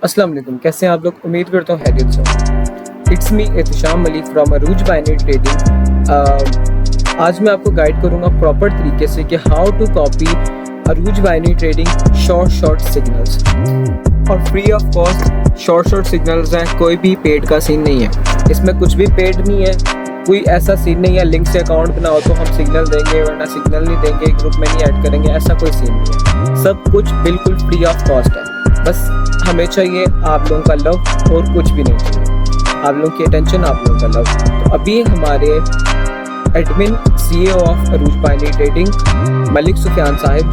अस्सलाम वालेकुम, कैसे हैं आप लोग? उम्मीद करता हूँ खैरियत से हो। It's me Ehtisham Malik from Arooj binary trading. आज मैं आपको गाइड करूँगा प्रॉपर तरीके से कि how to copy Arooj binary trading short signals, और free of cost short signals हैं। कोई भी पेड का सीन नहीं है, इसमें कुछ भी पेड नहीं है। कोई ऐसा सीन नहीं है लिंक से अकाउंट बनाओ तो हम सिग्नल देंगे, वरना सिग्नल नहीं देंगे, ग्रुप में नहीं ऐड करेंगे, ऐसा कोई सीन नहीं है। सब कुछ बिल्कुल फ्री ऑफ कॉस्ट है। बस हमें चाहिए आप लोगों का लव और कुछ भी नहीं चाहिए, आप लोगों की अटेंशन, आप लोगों का लव। तो अभी हमारे admin CEO of Arooj binary trading Malik Sufiyan Sahib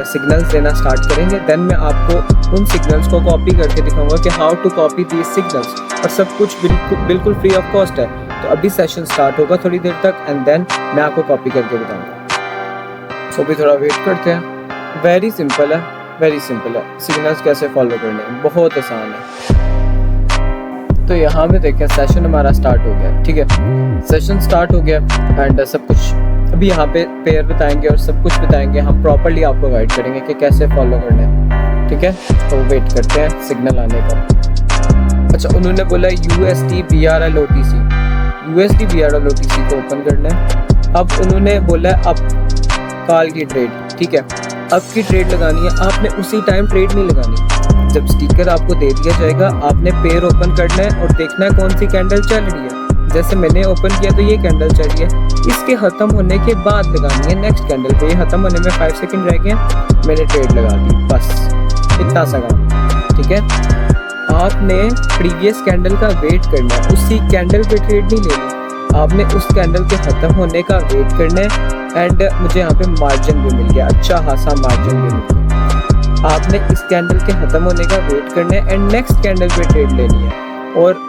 signals देना स्टार्ट करेंगे। देन मैं आपको उन सिग्नल्स को कॉपी करके दिखाऊंगा कि how to copy these signals, और सब कुछ बिल्कुल फ्री ऑफ कॉस्ट है। तो अभी सेशन स्टार्ट होगा थोड़ी देर तक, एंड देन मैं आपको कॉपी करके बताऊंगा। तो अभी थोड़ा वेट करते हैं। वेरी सिंपल है सिग्नल्स कैसे फॉलो करने हैं, बहुत आसान है। तो यहाँ पे देखें सेशन हमारा स्टार्ट हो गया, ठीक है। सेशन स्टार्ट हो गया एंड सब कुछ अभी यहाँ पे पेयर बताएंगे और सब कुछ बताएंगे। हम प्रॉपर्ली आपको गाइड करेंगे कि कैसे फॉलो करना है, ठीक है। तो वेट करते हैं सिग्नल आने का। अच्छा, उन्होंने बोला USD BRL OTC को ओपन करना है। अब उन्होंने बोला अब कॉल की ट्रेड, ठीक है। अब की ट्रेड लगानी है, आपने उसी टाइम ट्रेड नहीं लगानी। जब स्टिकर आपको दे दिया जाएगा, आपने पेयर ओपन करना है और देखना है कौन सी कैंडल चल रही है। जैसे मैंने ओपन किया तो ये कैंडल चल रही है, इसके ख़त्म होने के बाद लगानी है नेक्स्ट कैंडल पे। ये ख़त्म होने में 5 सेकंड रह गए, मैंने ट्रेड लगा दी, बस इतना सा काम, ठीक है। आपने प्रीवियस कैंडल का वेट करना है, उसी कैंडल पे ट्रेड नहीं लेनी। आपने उस कैंडल के ख़त्म होने का वेट करना है। एंड मुझे यहाँ पे मार्जिन भी मिल गया, अच्छा खासा मार्जिन भी मिल गया। आपने इस कैंडल के ख़त्म होने का वेट करना है एंड नेक्स्ट कैंडल पे ट्रेड लेनी है। और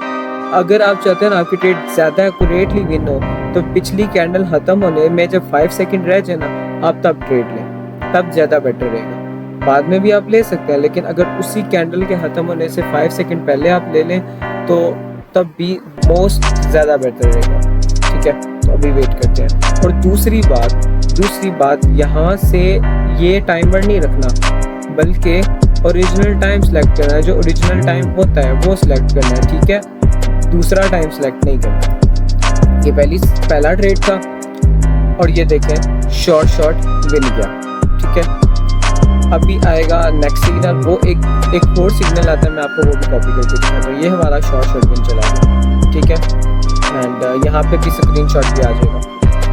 अगर आप चाहते हैं ना आपकी ट्रेड ज़्यादा एक्यूरेटली विन हो, तो पिछली कैंडल ख़त्म होने में जब 5 सेकंड रह जाए ना, आप तब ट्रेड लें, तब ज़्यादा बेटर रहेगा। बाद में भी आप ले सकते हैं, लेकिन अगर उसी कैंडल के ख़त्म होने से 5 सेकंड पहले आप ले लें तो तब भी मोस्ट ज़्यादा बेटर रहेगा, ठीक है। तो अभी वेट करते हैं। और दूसरी बात यहाँ से ये टाइमर नहीं रखना, बल्कि ओरिजिनल टाइम सेलेक्ट करना है। जो ओरिजिनल टाइम होता है वो सिलेक्ट करना है, ठीक है। दूसरा टाइम सेलेक्ट नहीं करना। ये पहला ट्रेड था और ये देखें शॉर्ट विन गया, ठीक है। अभी आएगा नेक्स्ट सिग्नल, वो एक और सिग्नल आता है, मैं आपको वो भी कॉपी करके दिखाता हूँ। ये हमारा शॉर्ट विन चला गया, ठीक है। एंड यहाँ पे भी स्क्रीनशॉट भी आ जाएगा।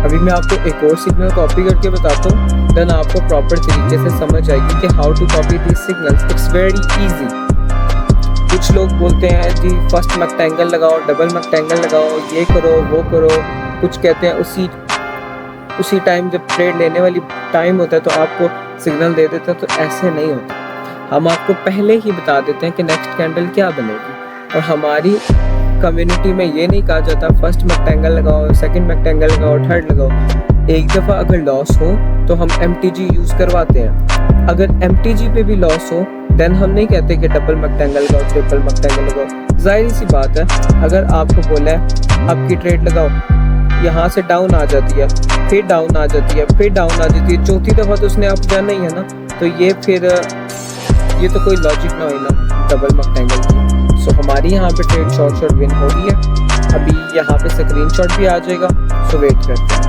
अभी मैं आपको एक और सिग्नल कॉपी करके बताता हूँ, देन आपको प्रॉपर तरीके से समझ आएगी कि how to copy this signals. It's very easy. कुछ लोग बोलते हैं जी फर्स्ट रेक्टेंगल लगाओ, डबल रेक्टेंगल लगाओ, ये करो वो करो। कुछ कहते हैं उसी टाइम जब ट्रेड लेने वाली टाइम होता है तो आपको सिग्नल दे देता है, तो ऐसे नहीं होता। हम आपको पहले ही बता देते हैं कि नेक्स्ट कैंडल क्या बनेगी। और हमारी कम्युनिटी में ये नहीं कहा जाता फर्स्ट रेक्टेंगल लगाओ, सेकंड रेक्टेंगल लगाओ, थर्ड लगाओ। एक दफ़ा अगर लॉस हो तो हम MTG यूज़ करवाते हैं। अगर MTG पे भी लॉस हो देन हम नहीं कहते कि डबल रेक्टेंगल लगाओ, ट्रिपल रेक्टेंगल लगाओ। जाहिर सी बात है, अगर आपको बोला है आपकी ट्रेड लगाओ, यहाँ से डाउन आ जाती है, फिर डाउन आ जाती है, फिर डाउन आ जाती है, चौथी दफ़ा तो उसने अप जाना ही है ना। तो ये तो कोई लॉजिक ना हो ना डबल रेक्टेंगल की। सो हमारी यहाँ पे ट्रेड शॉर्ट विन हो गई है। अभी यहाँ पे स्क्रीनशॉट भी आ जाएगा, सो वेट करते हैं।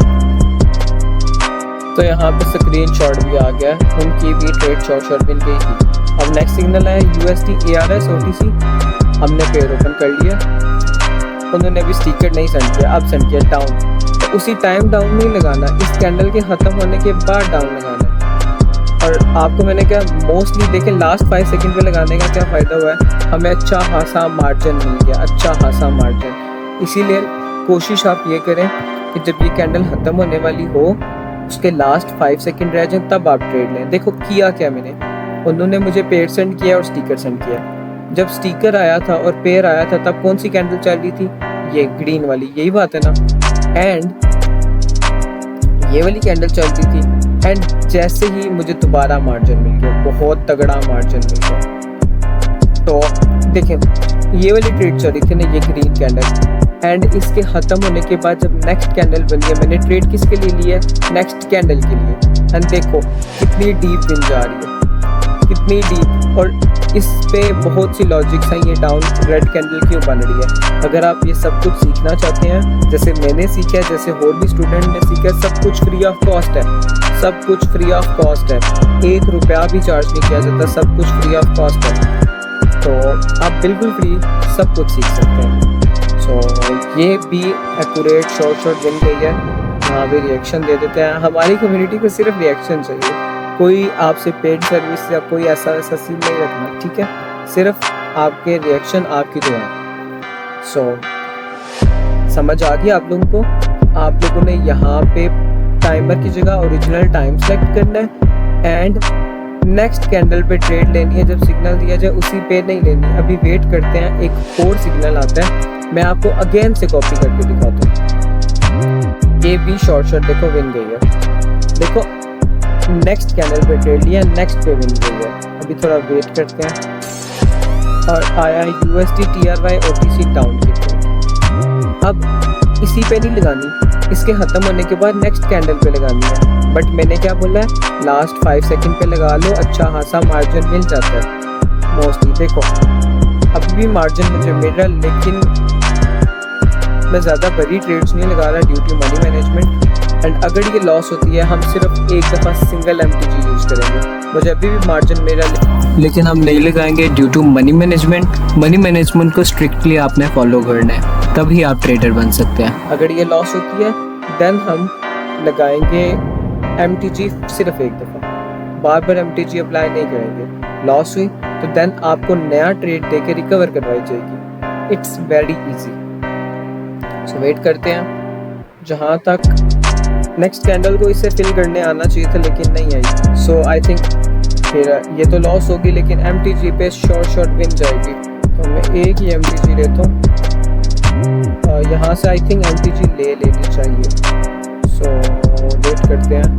तो यहाँ पे स्क्रीनशॉट भी आ गया, उनकी भी ट्रेड शॉर्ट विन गई थी। अब नेक्स्ट सिग्नल है USD ARS OTC, हमने पेयर ओपन कर लिया। उन्होंने भी स्टिकर नहीं सेंड किया, अब सेंड किया डाउन। तो उसी टाइम डाउन नहीं लगाना, इस कैंडल के ख़त्म होने के बाद डाउन लगाना है। और आपको मैंने क्या मोस्टली देखे लास्ट 5 सेकंड पे लगाने का क्या फ़ायदा हुआ है, हमें अच्छा खासा मार्जिन मिल गया, अच्छा खासा मार्जिन। इसीलिए कोशिश आप ये करें कि जब ये कैंडल ख़त्म होने वाली हो, उसके लास्ट 5 सेकंड रह जाए तब आप ट्रेड लें। देखो किया क्या मैंने, उन्होंने मुझे पेयर सेंड किया और स्टिकर सेंड किया। जब स्टिकर आया था और पेयर आया था तब कौन सी कैंडल चल रही थी, ये ग्रीन वाली, यही बात है ना। एंड ये वाली कैंडल चल रही थी, एंड जैसे ही मुझे दोबारा मार्जिन मिल गया, बहुत तगड़ा मार्जिन मिल गया। तो देखें ये वाली ट्रेड चल रही थी ना, ये ग्रीन कैंडल, एंड इसके ख़त्म होने के बाद जब नेक्स्ट कैंडल बनी है, मैंने ट्रेड किसके लिए ली है, नेक्स्ट कैंडल के लिए। एंड देखो कितनी डीप विन जा रही है। कितनी डीप, और इस पे बहुत सी लॉजिक्स हैं। ये डाउन रेड कैंडल क्यों बन रही है। अगर आप ये सब कुछ सीखना चाहते हैं, जैसे मैंने सीखा है, जैसे और भी स्टूडेंट ने सीखा है, सब कुछ फ्री ऑफ कॉस्ट है। सब कुछ फ्री ऑफ कॉस्ट है, 1 रुपया भी चार्ज नहीं किया जाता, सब कुछ फ्री ऑफ कॉस्ट है। तो आप बिल्कुल फ्री सब कुछ सीख सकते हैं। सो ये भी एक्यूरेट शॉर्ट विन गई है। यहाँ भी रिएक्शन दे देते हैं। हमारी कम्युनिटी को सिर्फ रिएक्शन चाहिए, कोई आपसे पेड सर्विस या कोई ऐसा सीन नहीं रखना, ठीक है। सिर्फ आपके रिएक्शन, आपकी दुआएं। सो समझ आ गया आप लोगों को। आप लोगों ने यहाँ पे टाइमर की जगह ओरिजिनल टाइम सेलेक्ट करना है एंड नेक्स्ट कैंडल पे ट्रेड लेनी है। जब सिग्नल दिया जाए उसी पे नहीं लेनी। अभी वेट करते हैं, एक और सिग्नल आता है, मैं आपको अगेन से कॉपी करके दिखाता हूँ। ये भी शॉर्ट देखो विन गई है। देखो नेक्स्ट कैंडल पे ट्रेड लिया, नेक्स्ट पे विन गई है। अभी थोड़ा वेट करते हैं और आया USD TRY OTC डाउन की ट्रेड। अब इसी पे नहीं लगानी, इसके ख़त्म होने के बाद नेक्स्ट कैंडल पे लगानी है। बट मैंने क्या बोला है, लास्ट 5 सेकंड पे लगा लो, अच्छा खासा मार्जिन मिल जाता है मोस्टली। देखो अभी भी मार्जिन मुझे मिल रहा है, लेकिन मैं ज़्यादा बड़ी ट्रेड्स नहीं लगा रहा due to money management. And अगर ये लॉस होती है, हम सिर्फ एक दफ़ा सिंगल MTG यूज़ करेंगे। मुझे अभी भी मार्जिन मिल रहा है, लेकिन हम नहीं लगाएंगे due to money management. Money management को स्ट्रिक्टली आपने फॉलो करना है, तभी आप ट्रेडर बन सकते हैं। अगर ये लॉस होती है देन हम लगाएंगे MTG सिर्फ एक दफ़ा, बार बार MTG अप्लाई नहीं करेंगे। लॉस हुई तो देन आपको नया ट्रेड देके रिकवर करवाई जाएगी। It's very easy. So wait करते हैं जहाँ तक नेक्स्ट कैंडल को इसे फिल करने आना चाहिए था, लेकिन नहीं आई। सो आई थिंक फिर ये तो लॉस होगी, लेकिन MTG पे शॉर्ट विन जाएगी। तो मैं एक ही MTG लेता हूँ। यहाँ से आई थिंक MTG ले लेनी चाहिए। सो वेट करते हैं।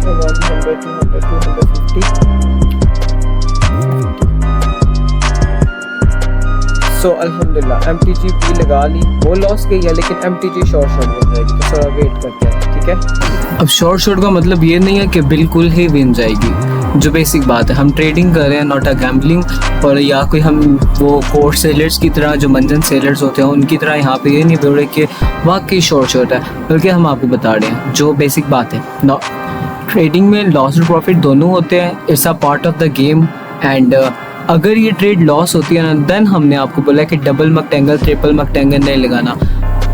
100, 200, 250। सो अल्हम्दुलिल्लाह MTG भी लगा ली। वो लॉस गई है, लेकिन MTG शॉर्ट मिल जाएगी। तो थोड़ा वेट करते हैं, ठीक है। अब शॉर्ट का मतलब ये नहीं है कि बिल्कुल ही विन जाएगी। जो बेसिक बात है, हम ट्रेडिंग कर रहे हैं, नॉट अ गैम्बलिंग। और या कोई हम वो कोर्ट सेलर्स की तरह, जो मंजन सेलर्स होते हैं उनकी तरह यहाँ पे ये नहीं बोल रहे कि वाकई शॉर्ट है, बल्कि हम आपको बता रहे हैं जो बेसिक बात है। ट्रेडिंग में लॉस और प्रॉफिट दोनों होते हैं, it's a part of the game. And अगर ये ट्रेड लॉस होती है ना, देन हमने आपको बोला कि डबल मकटेंगल, ट्रिपल मकटेंगल नहीं लगाना,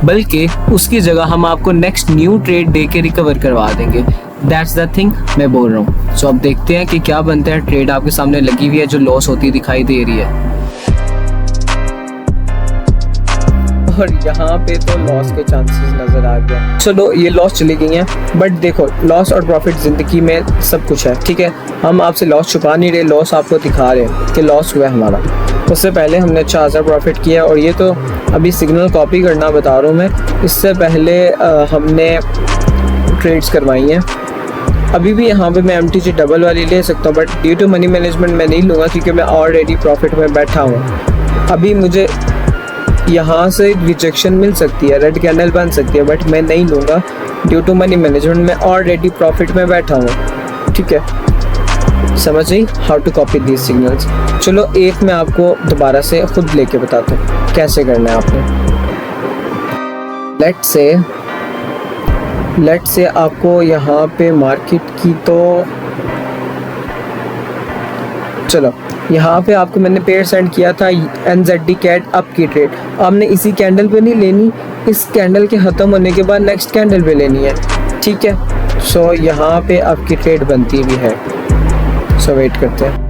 बल्कि उसकी जगह हम आपको नेक्स्ट न्यू ट्रेड दे के रिकवर करवा देंगे। दैट्स द थिंग मैं बोल रहा हूँ। सो अब देखते हैं कि क्या बनता है। ट्रेड आपके सामने लगी हुई है, जो लॉस होती दिखाई दे रही है, और यहाँ पे तो लॉस के चांसेस नज़र आ गए। चलो ये लॉस चली गई हैं, बट देखो लॉस और प्रॉफिट ज़िंदगी में सब कुछ है, ठीक है। हम आपसे लॉस छुपा नहीं रहे, लॉस आपको दिखा रहे हैं कि लॉस हुआ है हमारा। उससे पहले हमने 4000 प्रॉफिट किया, और ये तो अभी सिग्नल कॉपी करना बता रहा हूँ मैं। इससे पहले हमने ट्रेड्स करवाई हैं। अभी भी यहाँ पे मैं MTG डबल वाली ले सकता हूँ, but due to money management मैं नहीं लूँगा, क्योंकि मैं ऑलरेडी प्रॉफिट में बैठा हूँ। अभी मुझे यहाँ से रिजेक्शन मिल सकती है, रेड कैंडल बन सकती है, बट मैं नहीं लूँगा ड्यू टू मनी मैनेजमेंट। मैं ऑलरेडी प्रॉफिट में बैठा हूँ, ठीक है। समझ आई how to copy these signals. चलो एक मैं आपको दोबारा से खुद लेके बताता हूँ कैसे करना है आपने। लेट्स से आपको यहाँ पे मार्केट की, तो चलो यहाँ पे आपको मैंने पेयर सेंड किया था NZD CAD अप की ट्रेड। आपने इसी कैंडल पे नहीं लेनी, इस कैंडल के ख़त्म होने के बाद नेक्स्ट कैंडल पे लेनी है, ठीक है। सो यहाँ पे आपकी ट्रेड बनती भी है। सो वेट करते हैं।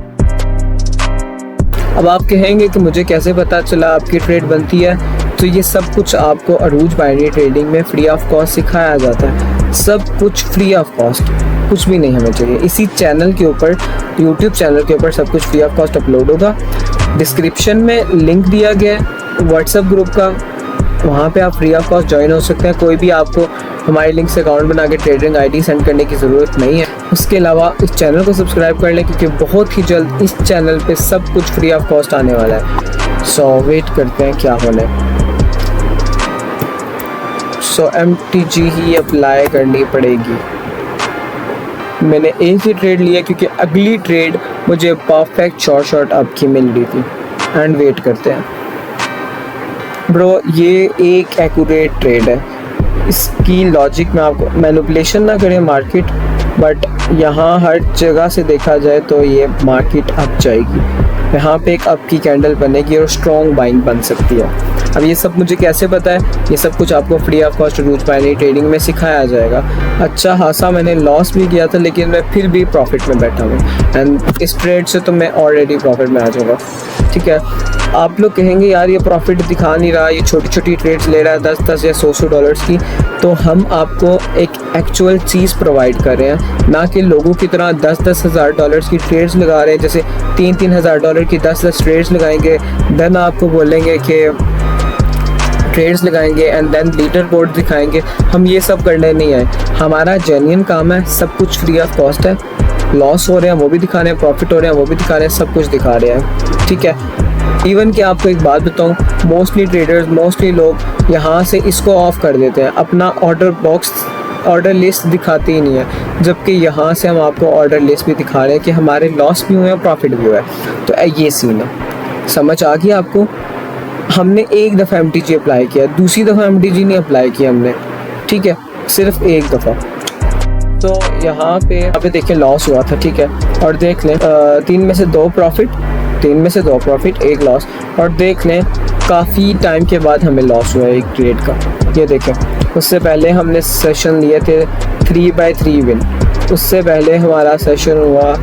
अब आप कहेंगे कि मुझे कैसे पता चला आपकी ट्रेड बनती है। तो ये सब कुछ आपको अरूज बाइनरी ट्रेडिंग में फ्री ऑफ कॉस्ट सिखाया जाता है। सब कुछ फ्री ऑफ कॉस्ट, कुछ भी नहीं हमें चाहिए। इसी चैनल के ऊपर, यूट्यूब चैनल के ऊपर सब कुछ फ्री ऑफ कॉस्ट अपलोड होगा। डिस्क्रिप्शन में लिंक दिया गया है व्हाट्सएप ग्रुप का, वहाँ पे आप फ्री ऑफ कॉस्ट ज्वाइन हो सकते हैं। कोई भी आपको हमारे लिंक से अकाउंट बना के ट्रेडिंग ID सेंड करने की ज़रूरत नहीं है। उसके अलावा इस चैनल को सब्सक्राइब कर लें, क्योंकि बहुत ही जल्द इस चैनल पे सब कुछ फ्री ऑफ कॉस्ट आने वाला है। सो वेट करते हैं क्या होने। सो MTG ही अप्लाई करनी पड़ेगी। मैंने एक ही ट्रेड लिया क्योंकि अगली ट्रेड मुझे परफेक्ट शॉर्ट अप की मिल रही थी। एंड वेट करते हैं ब्रो, ये एक एक्यूरेट ट्रेड है। इसकी लॉजिक में आपको मैनिपुलेशन ना करें मार्केट, बट यहाँ हर जगह से देखा जाए तो ये मार्केट अप जाएगी। यहाँ पे एक अप की कैंडल बनेगी और स्ट्रॉन्ग बाइंग बन सकती है। अब ये सब मुझे कैसे पता है? ये सब कुछ आपको free of cost ROUGE binary trading में सिखाया जाएगा। अच्छा खासा मैंने लॉस भी किया था, लेकिन मैं फिर भी प्रॉफिट में बैठा हूँ। एंड इस ट्रेड से तो मैं ऑलरेडी प्रॉफिट में आ जाऊँगा। ठीक है, आप लोग कहेंगे यार ये प्रॉफिट दिखा नहीं रहा, ये छोटी छोटी ट्रेड्स ले रहा है 10-10 या 100 डॉलर्स की। तो हम आपको एक एक्चुअल चीज़ प्रोवाइड कर रहे हैं, ना कि लोगों की तरह 10-10 हज़ार डॉलर्स की ट्रेड्स लगा रहे हैं। जैसे 3-3 हज़ार डॉलर की 10-10 ट्रेड्स लगाएंगे, देन आपको बोलेंगे कि ट्रेड्स लगाएंगे एंड देन लीडर बोर्ड दिखाएंगे। हम ये सब करने नहीं आए। हमारा जेन्युइन काम है, सब कुछ फ्री ऑफ कॉस्ट है। लॉस हो रहे हैं वो भी दिखा रहे हैं, प्रॉफिट हो रहे हैं वो भी दिखा रहे हैं, सब कुछ दिखा रहे हैं। ठीक है, इवन कि आपको एक बात बताऊं, मोस्टली ट्रेडर्स, मोस्टली लोग यहाँ से इसको ऑफ कर देते हैं, अपना ऑर्डर बॉक्स, ऑर्डर लिस्ट दिखाते ही नहीं है। जबकि यहाँ से हम आपको ऑर्डर लिस्ट भी दिखा रहे हैं कि हमारे लॉस भी हुए हैं, प्रॉफिट भी हुआ है। तो ये सीन है, समझ आ गया आपको? हमने एक दफ़ा MTG अप्लाई किया, दूसरी दफ़ा MTG नहीं अप्लाई किया हमने। ठीक है, सिर्फ एक दफ़ा। तो यहाँ पे देखिए लॉस हुआ था। ठीक है, और देख लें 3 में से 2 प्रॉफिट 1 लॉस। और देख लें काफ़ी टाइम के बाद हमें लॉस हुआ है एक ट्रेड का। ये देखें, उससे पहले हमने सेशन लिए थे 3/3 विन। उससे पहले हमारा सेशन हुआ,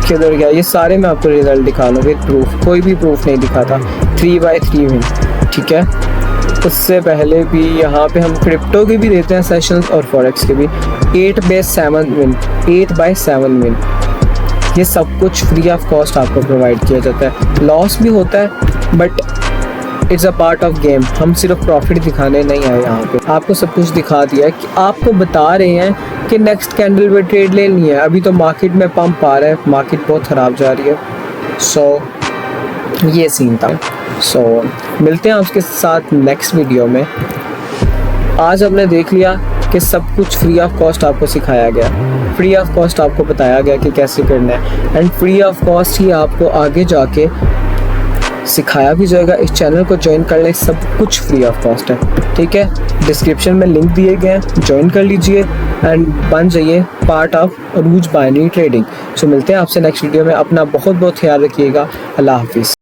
किधर गया ये सारे मैं आपको रिजल्ट दिखा लूँ विद प्रूफ, कोई भी प्रूफ नहीं दिखा था। 3/3 विन। ठीक है, उससे पहले भी यहाँ पे हम क्रिप्टो के भी देते हैं सेशंस और फॉरेक्स के भी। 8/7 विन। ये सब कुछ फ्री ऑफ कॉस्ट आपको प्रोवाइड किया जाता है। लॉस भी होता है but it's a part of game. हम सिर्फ प्रॉफिट दिखाने नहीं आए यहाँ पे, आपको सब कुछ दिखा दिया है कि आपको बता रहे हैं कि नेक्स्ट कैंडल पे ट्रेड लेनी है। अभी तो मार्केट में पंप आ रहा है, मार्केट बहुत ख़राब जा रही है। सो ये सीन था। सो मिलते हैं आपके साथ नेक्स्ट वीडियो में। आज हमने देख लिया कि सब कुछ फ्री ऑफ कॉस्ट आपको सिखाया गया, फ्री ऑफ कॉस्ट आपको बताया गया कि कैसे करना है। एंड फ्री ऑफ कॉस्ट ही आपको आगे जाके सिखाया भी जाएगा। इस चैनल को ज्वाइन कर लें, सब कुछ फ्री ऑफ कॉस्ट है। ठीक है, डिस्क्रिप्शन में लिंक दिए गए हैं, ज्वाइन कर लीजिए एंड बन जाइए part of Rooj binary trading. So मिलते हैं आपसे नेक्स्ट वीडियो में। अपना बहुत बहुत ख्याल रखिएगा। अल्लाह हाफिज़।